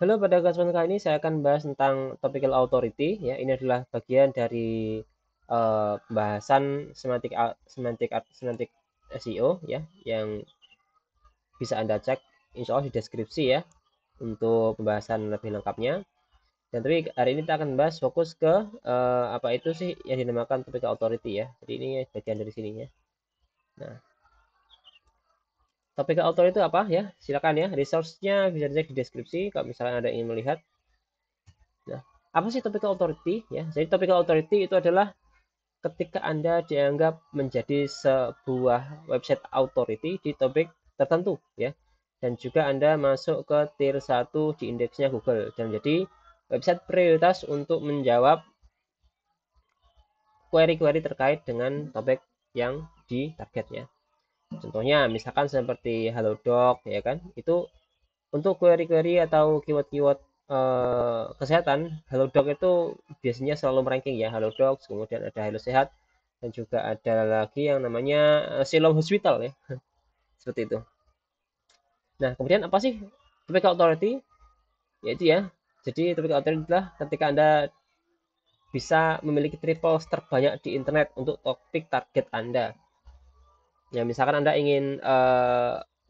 Halo, pada kesempatan kali ini saya akan bahas tentang topical authority ya. Ini adalah bagian dari pembahasan semantik SEO ya yang bisa Anda cek insya Allah di deskripsi ya untuk pembahasan lebih lengkapnya. Dan tapi hari ini kita akan bahas fokus ke apa itu sih yang dinamakan topical authority ya. Jadi ini bagian dari sininya. Nah, topical authority itu apa ya? Silakan ya, resource-nya bisa dicek di deskripsi kalau misalnya Anda ingin melihat. Nah, apa sih topical authority ya? Jadi topical authority itu adalah ketika Anda dianggap menjadi sebuah website authority di topik tertentu ya. Dan juga Anda masuk ke tier 1 di indeksnya Google dan jadi website prioritas untuk menjawab query-query terkait dengan topik yang ditargetnya. Contohnya misalkan seperti Halodoc ya kan. Itu untuk query-query atau keyword-keyword kesehatan, Halodoc itu biasanya selalu ranking ya, Halodoc, kemudian ada Hello Sehat, dan juga ada lagi yang namanya Siloam Hospital ya, seperti itu. Nah, kemudian apa sih topical authority? Yaitu ya, jadi topical authority adalah ketika Anda bisa memiliki triples terbanyak di internet untuk topik target Anda. Ya, misalkan Anda ingin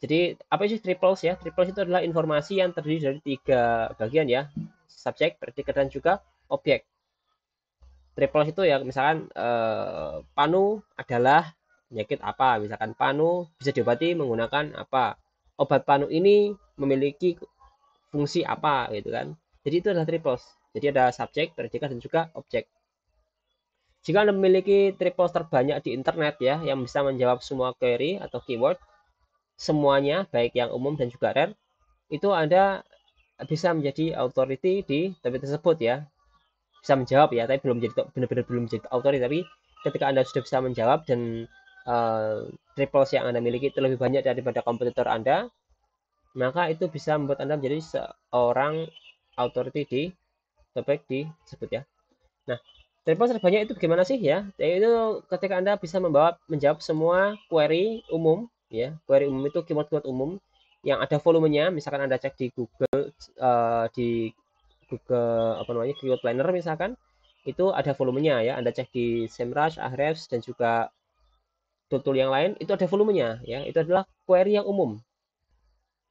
jadi apa sih triples ya? Triples itu adalah informasi yang terdiri dari tiga bagian ya, subjek, predikat, dan juga objek. Triples itu ya misalkan panu adalah penyakit apa? Misalkan panu bisa diobati menggunakan apa? Obat panu ini memiliki fungsi apa gitu kan? Jadi itu adalah triples. Jadi ada subjek, predikat, dan juga objek. Jika Anda memiliki triples terbanyak di internet ya, yang bisa menjawab semua query atau keyword, semuanya, baik yang umum dan juga rare, itu Anda bisa menjadi authority di topik tersebut ya. Bisa menjawab ya, tapi belum menjadi benar-benar belum menjadi authority. Tapi ketika Anda sudah bisa menjawab dan triples yang Anda miliki itu lebih banyak daripada kompetitor Anda, maka itu bisa membuat Anda menjadi seorang authority di topik tersebut ya. Nah, triples terbanyak itu bagaimana sih ya? Yaitu ketika Anda bisa menjawab semua query umum ya. Query umum itu keyword-keyword umum yang ada volumenya. Misalkan Anda cek di Google apa namanya keyword planner misalkan itu ada volumenya ya. Anda cek di SEMrush, Ahrefs dan juga tool-tool yang lain itu ada volumenya ya. Itu adalah query yang umum.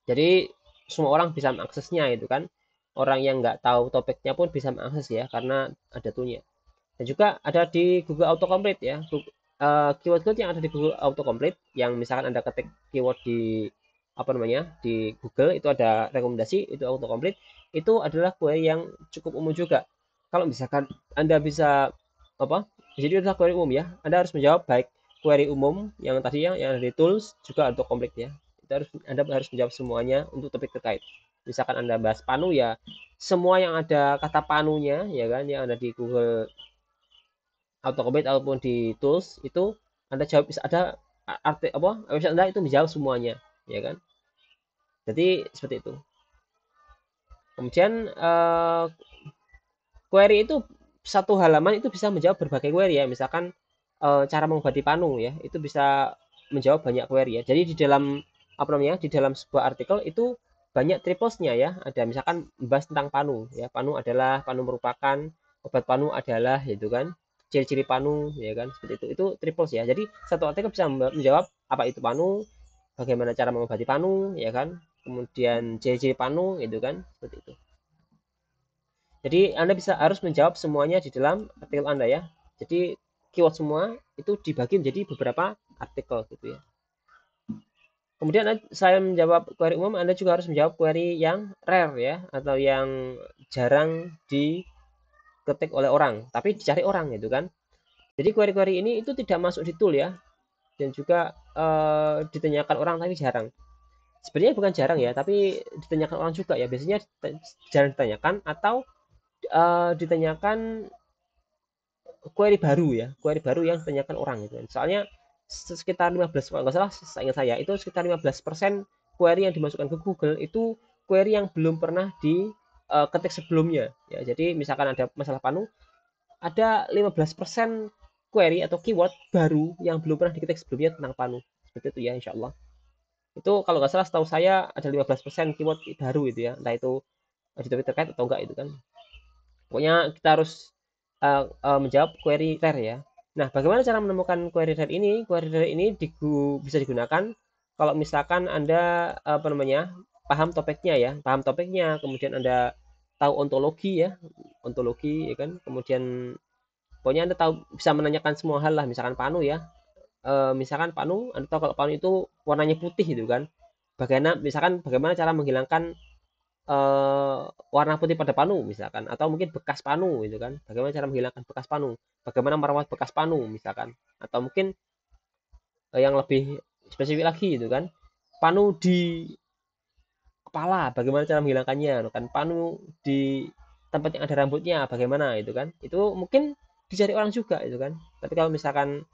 Jadi semua orang bisa mengaksesnya itu kan. Orang yang nggak tahu topiknya pun bisa mengakses ya karena ada toolnya. Dan juga ada di Google Autocomplete ya. Keyword-keyword yang ada di Google Autocomplete yang misalkan Anda ketik keyword di apa namanya di Google itu ada rekomendasi itu autocomplete itu adalah query yang cukup umum juga. Kalau misalkan Anda bisa apa? Jadi itu adalah query umum ya. Anda harus menjawab baik query umum yang tadi yang ada di tools juga autocomplete ya. Anda harus menjawab semuanya untuk topik terkait. Misalkan Anda bahas panu ya, semua yang ada kata panunya ya kan yang ada di Google autocomplete ataupun di tools itu Anda jawab bisa ada arti apa website Anda itu menjawab semuanya ya kan. Jadi seperti itu. Kemudian query itu satu halaman itu bisa menjawab berbagai query ya. Misalkan cara mengobati panu ya, itu bisa menjawab banyak query ya. Jadi di dalam apa namanya? Di dalam sebuah artikel itu banyak triplesnya ya. Ada misalkan membahas tentang panu ya. Panu merupakan obat panu adalah gitu kan. Ciri-ciri panu ya kan seperti itu. Itu triples ya. Jadi satu artikel bisa menjawab apa itu panu, bagaimana cara mengobati panu ya kan. Kemudian ciri-ciri panu gitu kan seperti itu. Jadi Anda harus menjawab semuanya di dalam artikel Anda ya. Jadi keyword semua itu dibagi menjadi beberapa artikel gitu ya. Kemudian saya menjawab query umum, Anda juga harus menjawab query yang rare ya atau yang jarang diketik oleh orang, tapi dicari orang gitu kan. Jadi query-query ini itu tidak masuk di tool ya dan juga ditanyakan orang tapi jarang. Sebenarnya bukan jarang ya, tapi ditanyakan orang juga ya. Biasanya jarang ditanyakan atau ditanyakan query baru yang ditanyakan orang gitu kan. Soalnya sekitar 15 kalau nggak salah ingat saya itu sekitar 15% query yang dimasukkan ke Google itu query yang belum pernah diketik sebelumnya ya. Jadi misalkan ada masalah panu, ada 15% query atau keyword baru yang belum pernah diketik sebelumnya tentang panu. Seperti itu ya insya Allah. Itu kalau nggak salah setahu saya ada 15% keyword baru itu ya. Entah itu di topik terkait atau enggak itu kan. Pokoknya kita harus menjawab query rare ya. Nah, bagaimana cara menemukan query rare ini? Query rare ini bisa digunakan kalau misalkan Anda apa namanya? Paham topiknya ya, paham topiknya, kemudian Anda tahu ontologi ya, ontologi ya kan. Kemudian pokoknya Anda tahu bisa menanyakan semua hal lah, misalkan panu ya. Misalkan panu, Anda tahu kalau panu itu warnanya putih gitu kan. Bagaimana cara menghilangkan warna putih pada panu misalkan, atau mungkin bekas panu gitu kan, bagaimana cara menghilangkan bekas panu, bagaimana merawat bekas panu misalkan, atau mungkin yang lebih spesifik lagi gitu kan, panu di kepala bagaimana cara menghilangkannya kan, panu di tempat yang ada rambutnya bagaimana itu kan, itu mungkin dicari orang juga itu kan. Tapi kalau misalkan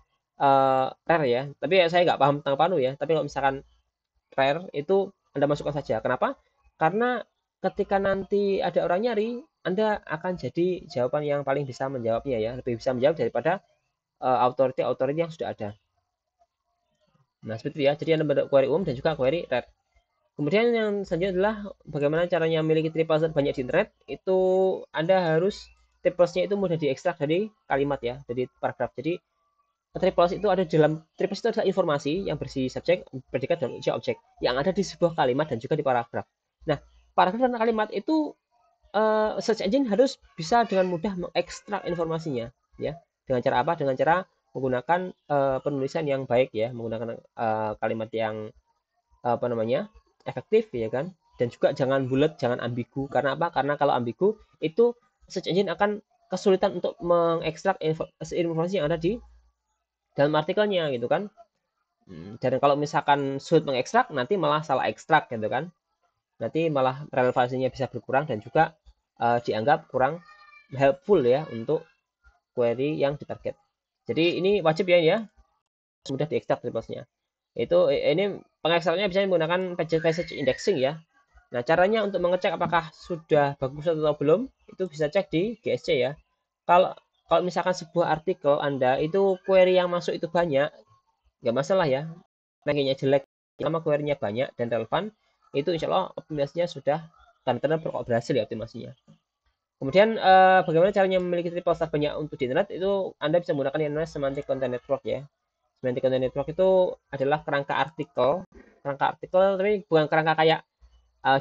rare ya, tapi ya, saya nggak paham tentang panu ya, tapi kalau misalkan rare itu Anda masukkan saja. Kenapa? Karena ketika nanti ada orang nyari, Anda akan jadi jawaban yang paling bisa menjawabnya ya, lebih bisa menjawab daripada authority yang sudah ada. Nah, seperti itu ya. Jadi Anda bentuk query umum dan juga query rare. Kemudian yang selanjutnya adalah bagaimana caranya memiliki triples banyak di internet. Itu Anda harus triplesnya itu mudah diekstrak dari kalimat ya, dari paragraf. Jadi triples itu ada di dalam triples itu adalah informasi yang bersih subjek, predikat, dan objek yang ada di sebuah kalimat dan juga di paragraf. Nah, paragraf dan kalimat itu search engine harus bisa dengan mudah mengekstrak informasinya, ya. Dengan cara apa? Dengan cara menggunakan penulisan yang baik ya, menggunakan kalimat yang apa namanya efektif ya kan, dan juga jangan bulat, jangan ambigu. Karena apa? Karena kalau ambigu itu search engine akan kesulitan untuk mengekstrak informasi yang ada di dalam artikelnya gitu kan. Dan kalau misalkan sulit mengekstrak, nanti malah salah ekstrak gitu kan. Nanti malah relevansinya bisa berkurang dan juga dianggap kurang helpful ya untuk query yang ditarget. Jadi ini wajib ya, mudah diekstrak triplesnya. Itu ini pengekstraknya bisa menggunakan passage indexing ya. Nah, caranya untuk mengecek apakah sudah bagus atau belum, itu bisa cek di GSC ya. Kalau kalau misalkan sebuah artikel Anda itu query yang masuk itu banyak, nggak masalah ya. Rankingnya jelek, selama query-nya banyak dan relevan, itu insya Allah optimasinya sudah tanda-tanda berhasil ya optimasinya. Kemudian bagaimana caranya memiliki triple stack banyak untuk di internet, itu Anda bisa menggunakan yang namanya semantic content network ya. Semantic content network itu adalah kerangka artikel tapi bukan kerangka kayak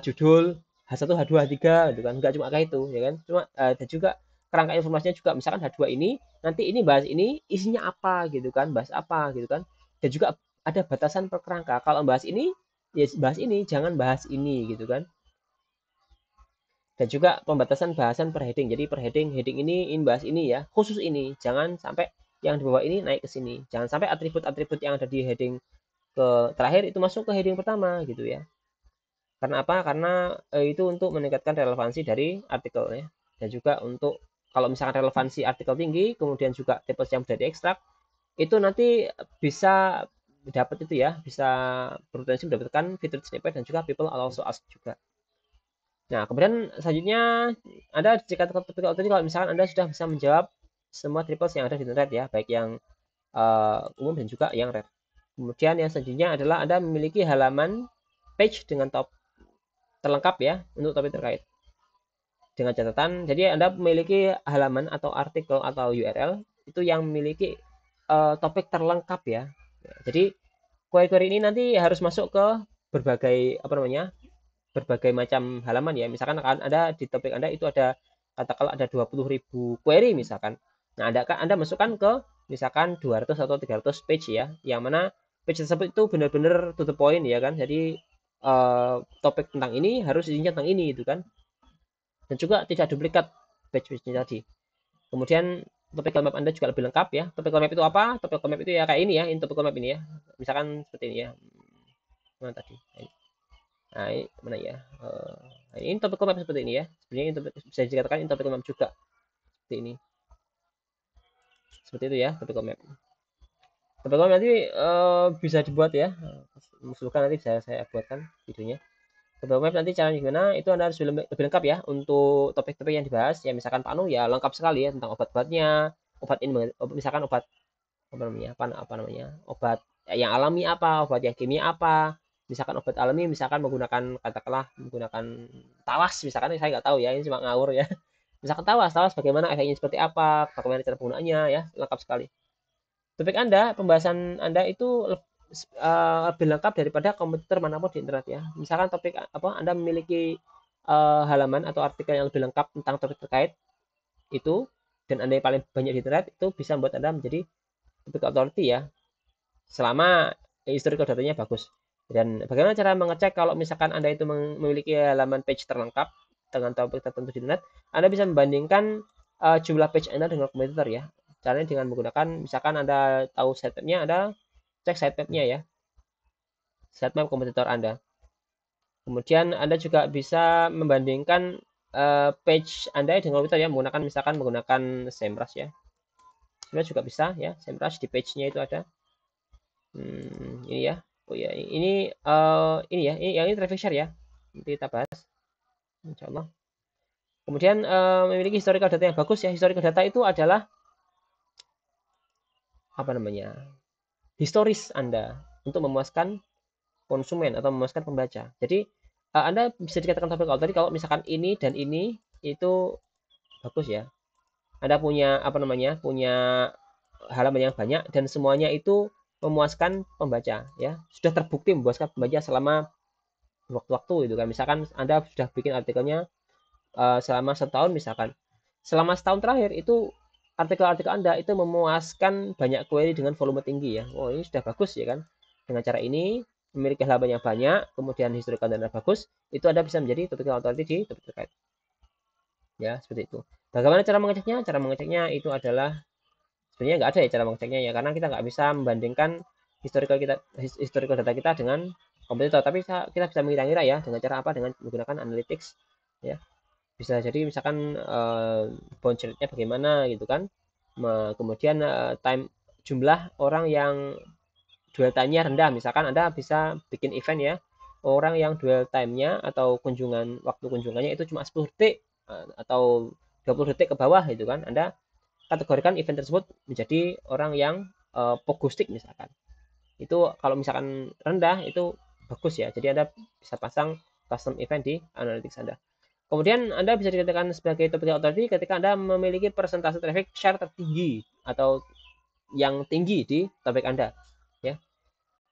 judul H1, H2, H3 gitu kan. Enggak cuma kayak itu ya kan. Cuma dan juga kerangka informasinya juga, misalkan H2 ini nanti ini bahas ini isinya apa gitu kan, bahas apa gitu kan. Dan juga ada batasan per kerangka. Kalau bahas ini ya bahas ini, jangan bahas ini gitu kan. Dan juga pembatasan bahasan per heading. Jadi per heading ini bahas ini ya, khusus ini. Jangan sampai yang di bawah ini naik ke sini. Jangan sampai atribut-atribut yang ada di heading ke terakhir itu masuk ke heading pertama gitu ya. Karena apa? Karena itu untuk meningkatkan relevansi dari artikelnya. Dan juga untuk kalau misalkan relevansi artikel tinggi, kemudian juga tipe yang sudah diekstrak, itu nanti bisa dapat itu ya, bisa berpotensi mendapatkan fitur snippet dan juga people also ask juga. Nah, kemudian selanjutnya Anda jika topik tadi kalau misalkan Anda sudah bisa menjawab semua triples yang ada di internet ya, baik yang umum dan juga yang rare. Kemudian yang selanjutnya adalah Anda memiliki halaman page dengan top terlengkap ya untuk topik terkait. Dengan catatan, jadi Anda memiliki halaman atau artikel atau URL itu yang memiliki topik terlengkap ya. Jadi query-query ini nanti harus masuk ke berbagai apa namanya? Berbagai macam halaman ya. Misalkan Anda di topik Anda itu ada katakanlah ada 20.000 query misalkan. Nah, Anda masukkan ke misalkan 200 atau 300 page ya. Yang mana page tersebut itu benar-benar to the point ya kan. Jadi topik tentang ini harus isinya tentang ini itu kan. Dan juga tidak duplikat page-page-nya tadi. Kemudian topical map Anda juga lebih lengkap ya. Topical map itu apa? Topical map itu ya kayak ini ya, ini topical map ini ya. Misalkan seperti ini ya. Mana tadi? Nah, ini mana ya? Ini topical map seperti ini ya. Sebenarnya ini bisa dikatakan ini topical map juga. Seperti ini. Seperti itu ya, topical map. Topical map nanti bisa dibuat ya. Usulkan nanti saya buatkan videonya. Topical map nanti caranya gimana? Itu Anda harus lebih lengkap ya untuk topik-topik yang dibahas. Ya misalkan Pak Anu ya lengkap sekali ya tentang obat-obatnya, obat ini misalkan obat apa namanya? Obat yang alami apa, obat yang kimia apa, misalkan obat alami, misalkan menggunakan katakanlah menggunakan tawas, misalkan saya nggak tahu ya, ini cuma ngawur ya. Misalkan tawas bagaimana efeknya seperti apa, bagaimana cara penggunaannya ya, lengkap sekali. Topik Anda, pembahasan Anda itu lebih lengkap daripada komputer manapun di internet ya. Misalkan topik apa Anda memiliki halaman atau artikel yang lebih lengkap tentang topik terkait itu dan Anda yang paling banyak di internet itu bisa membuat Anda menjadi topik authority ya. Selama historical datanya bagus. Dan bagaimana cara mengecek kalau misalkan Anda itu memiliki halaman page terlengkap dengan topik tertentu di internet, Anda bisa membandingkan jumlah page Anda dengan kompetitor ya. Caranya dengan menggunakan, misalkan Anda tahu sitemapnya, Anda cek sitemapnya ya, sitemap kompetitor Anda. Kemudian Anda juga bisa membandingkan page Anda dengan kompetitor ya, menggunakan SEMrush ya. Sebenarnya juga bisa ya, SEMrush di page-nya itu ada. Ini ya. Oh ya, ini ya, ini traffic share ya. Nanti kita bahas, insya Allah. Kemudian memiliki historical data yang bagus ya. Historical data itu adalah apa namanya? Historis Anda untuk memuaskan konsumen atau memuaskan pembaca. Jadi Anda bisa dikatakan topik authority kalau misalkan ini dan ini itu bagus ya. Anda punya apa namanya? Punya halaman yang banyak dan semuanya itu memuaskan pembaca ya. Sudah terbukti memuaskan pembaca selama waktu-waktu itu kan. Misalkan Anda sudah bikin artikelnya selama setahun misalkan. Selama setahun terakhir itu artikel-artikel Anda itu memuaskan banyak query dengan volume tinggi ya. Oh, ini sudah bagus ya kan. Dengan cara ini memiliki halaman yang banyak, kemudian historical data bagus, itu Anda bisa menjadi topical authority di topik terkait. Ya, seperti itu. Bagaimana cara mengeceknya? Cara mengeceknya itu adalah sebenarnya nggak ada ya cara mengeceknya ya, karena kita nggak bisa membandingkan historical data kita dengan kompetitor, tapi kita bisa mengira-ngira ya dengan cara apa? Dengan menggunakan analytics ya. Bisa jadi misalkan bounce rate-nya bagaimana gitu kan. Kemudian jumlah orang yang dwell time-nya rendah, misalkan Anda bisa bikin event ya, orang yang dwell time-nya atau waktu kunjungannya itu cuma 10 detik atau 20 detik ke bawah gitu kan. Anda kategorikan event tersebut menjadi orang yang pogostik misalkan. Itu kalau misalkan rendah itu bagus ya. Jadi Anda bisa pasang custom event di analytics Anda. Kemudian Anda bisa dikatakan sebagai topic authority ketika Anda memiliki persentase traffic share tertinggi atau yang tinggi di topik Anda. Ya,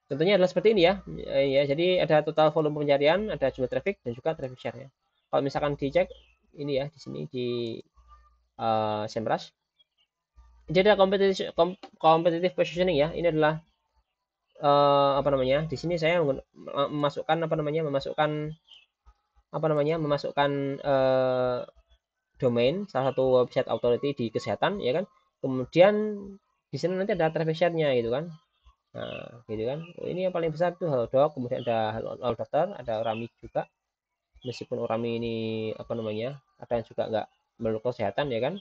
contohnya adalah seperti ini ya. Ya, jadi ada total volume pencarian, ada jumlah traffic dan juga traffic share ya. Kalau misalkan dicek ini ya di sini di SEMrush. Jadi ada competitive positioning ya. Ini adalah apa namanya? Di sini saya memasukkan domain salah satu website authority di kesehatan ya kan. Kemudian di sini nanti ada traffic share-nya gitu kan. Nah, gitu kan. Ini yang paling besar itu Halodoc, kemudian ada Halo Dokter, ada Orami juga. Meskipun Orami ini apa namanya? Ada yang juga nggak melulu kesehatan ya kan.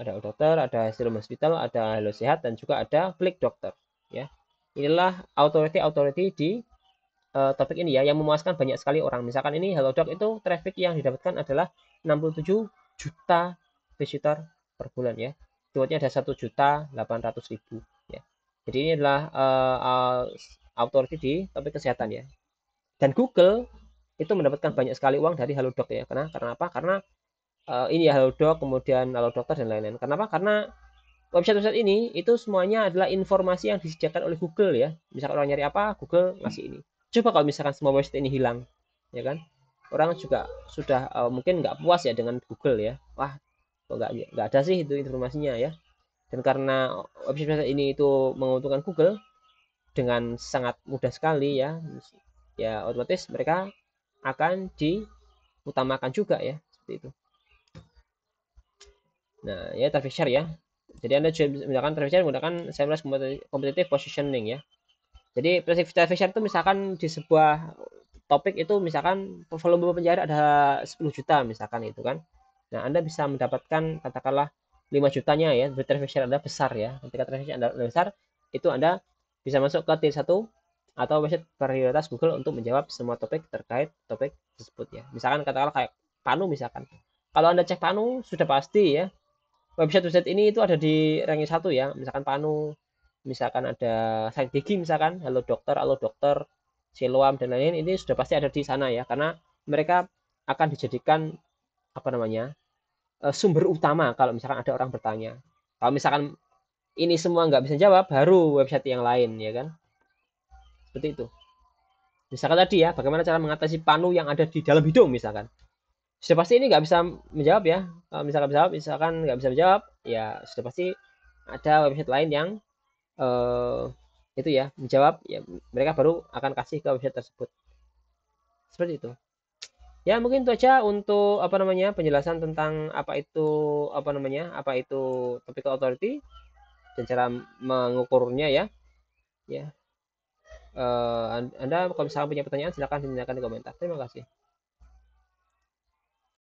Ada Halo Dokter, ada Serum Hospital, ada Halo Sehat dan juga ada Klik Dokter ya. Inilah authority di topik ini ya yang memuaskan banyak sekali orang. Misalkan ini Halodoc itu traffic yang didapatkan adalah 67 juta visitor per bulan ya. Keywordnya ada 1.800.000 ya. Jadi ini adalah authority di topik kesehatan ya. Dan Google itu mendapatkan banyak sekali uang dari Halodoc ya. Karena apa? Karena ini ya Halodoc, kemudian Halo Dokter dan lain-lain. Kenapa? Karena website-website ini itu semuanya adalah informasi yang disediakan oleh Google ya. Misalkan orang nyari apa, Google ngasih ini. Coba kalau misalkan semua website ini hilang, ya kan? Orang juga sudah mungkin nggak puas ya dengan Google ya. Wah, kok nggak ada sih itu informasinya ya. Dan karena website ini itu menguntungkan Google dengan sangat mudah sekali ya, ya otomatis mereka akan diutamakan juga ya seperti itu. Nah, ya traffic share ya. Jadi Anda juga misalkan traffic share menggunakan SEMrush competitive positioning ya. Jadi traffic share itu misalkan di sebuah topik itu misalkan volume pencarian ada 10 juta misalkan itu kan. Nah, Anda bisa mendapatkan katakanlah 5 jutanya ya, berarti traffic share Anda besar ya. Ketika traffic share Anda besar, itu Anda bisa masuk ke tier 1 atau website prioritas Google untuk menjawab semua topik terkait topik tersebut ya. Misalkan katakanlah kayak Panu misalkan. Kalau Anda cek Panu sudah pasti ya website-website ini itu ada di ranking 1 ya. Misalkan Panu, misalkan ada site gigi misalkan, Halo Dokter, Siloam dan lain-lain ini sudah pasti ada di sana ya, karena mereka akan dijadikan apa namanya sumber utama kalau misalkan ada orang bertanya. Kalau misalkan ini semua nggak bisa jawab, baru website yang lain ya kan, seperti itu. Misalkan tadi ya, bagaimana cara mengatasi panu yang ada di dalam hidung misalkan. Sudah pasti ini nggak bisa menjawab ya. Kalau misalkan nggak bisa menjawab, ya sudah pasti ada website lain yang eh, itu ya menjawab. Ya mereka baru akan kasih ke website tersebut. Seperti itu. Ya mungkin itu aja untuk apa namanya penjelasan tentang apa itu topical authority dan cara mengukurnya ya. Ya, Anda kalau misalkan punya pertanyaan silakan ditanyakan di komentar. Terima kasih.